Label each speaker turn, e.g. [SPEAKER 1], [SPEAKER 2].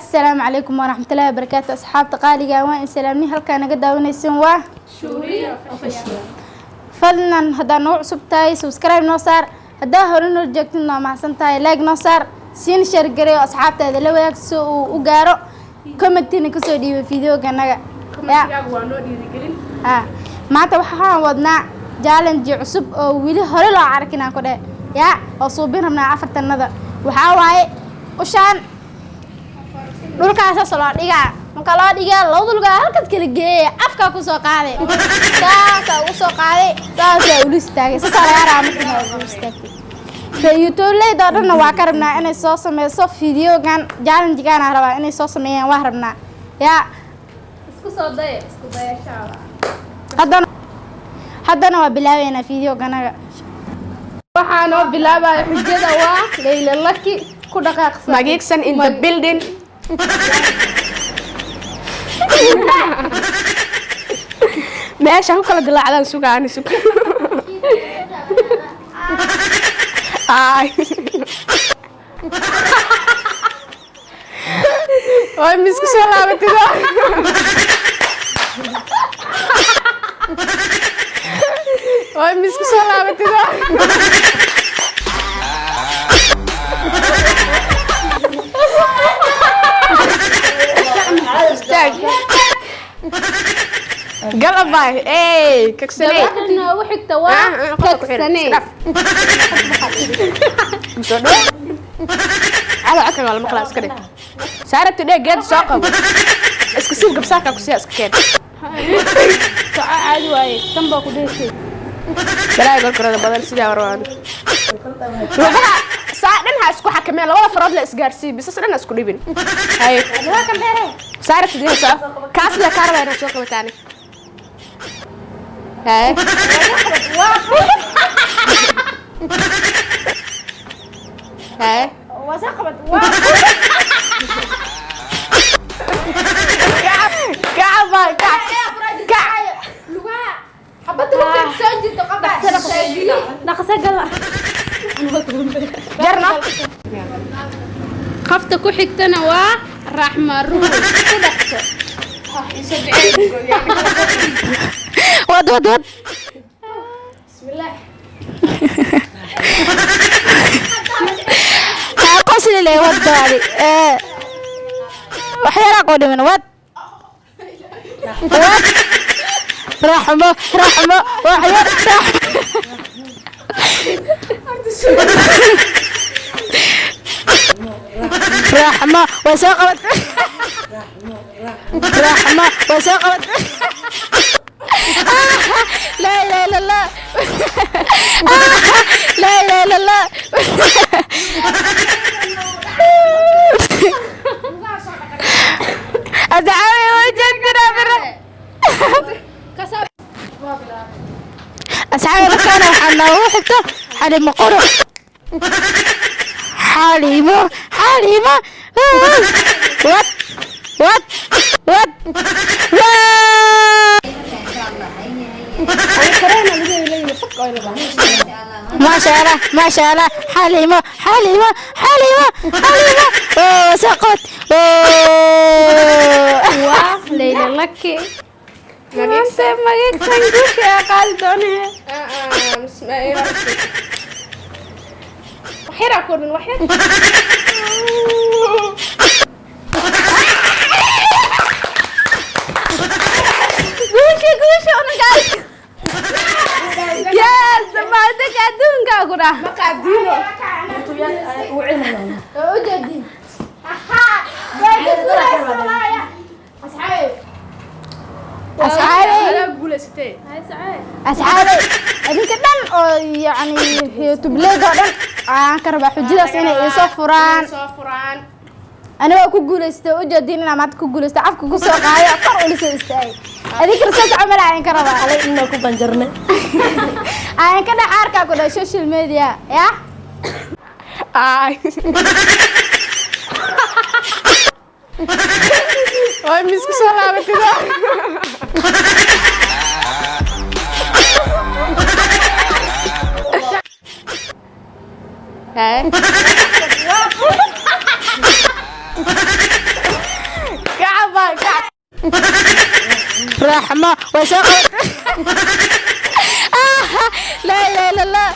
[SPEAKER 1] السلام عليكم ورحمة الله وبركاته أصحاب تقاليقا وين سلامني هلكا نقا داونيسين واه
[SPEAKER 2] شورية أوفيشال
[SPEAKER 1] فضلا هدا نوع سبتاي سبسكرايب نو صار هدا هورنو رجعتنا مع سنتاي لايك نو صار سين شير غريو أصحابتا هذا لو يكسو وقارو كومنتيني كسو ديو فيديو كنغا maanta waxaan wadnaa challenge cusub oo wili hore loo arkin ku dheer ya oo suubin rabnaa afartanada waxa waaye ushaan dhulkaas soo dhiga marka loo dhiga loo lugaa halkaas kala geeyay afka ku soo qaaday taas uu soo qaaday taas uu istaagay saarayaa markii uu istaagay ka YouTube leedahay waa ka rabnaa inay soo sameeyso video gan challenge gan rabaa inay soo sameeyaan wax rabnaa ya isku day insha Allah haddana waa bilaabeena video ganaga waxaan oo bilaabay xujada waa Leila Lucky ku dhaqaaqsan
[SPEAKER 2] Magicsan in the building meesha ku kala dilaacdan sugaani sug ay way misku soo laabatay way misku soo laabatay galabay kaksane
[SPEAKER 1] وحكته waa kaksane
[SPEAKER 2] soo dhow ala akal wala maqla iska dhig saarabta dhig geed soo qabo iska sii gabsaarka ku sii iska keen
[SPEAKER 1] caadi waaye tanba ku dheeshay
[SPEAKER 2] baraay gorkorada badan sida warwaan rubaha saadan ha isku xakamee labada farood la isgaarsii bisas dhan isku dhibin hay
[SPEAKER 1] waa kan dheere
[SPEAKER 2] saarabta dhig soo kaas la kaarada inaa soo qabataani hay hay
[SPEAKER 1] wasaqbad
[SPEAKER 2] كعبة
[SPEAKER 1] حبت لك سجلت قبل نقص قلا
[SPEAKER 2] جرنا
[SPEAKER 1] خفت ku xigtana waa raxma ruux ku dhaqso
[SPEAKER 2] wad
[SPEAKER 1] bismillah
[SPEAKER 2] قصلي لي وداري وحيرا قولي من ود رحمة وحيرا رحمة وساقبت لا لا لا لا لا لا لا لا أدعي وجدنا برا أسعى لكان وحنا وحده حليمة قرع حليمة وات ما شاء الله حليمة سقط
[SPEAKER 1] Leila Lucky magicsan guusha ay qaadi doonaa waxyara koodin waxyar guusha ona gaal yes maanta kaadunka gura maqaadino وجدي أصحابي أديك دم يعني تبليغ دم كربا حجيداس inay isoo furaan أنا أقول استوجدين أنا ما تقول استعفك قصة قاية قرأ لسه استعي أديك رصاص عمل عين كربا
[SPEAKER 2] علي إنه كبنجرنا
[SPEAKER 1] عين كده عاركة كده السوشيال ميديا يا
[SPEAKER 2] Ay misku soo laabatay hay
[SPEAKER 1] رحمة وسقط لا لا لا لا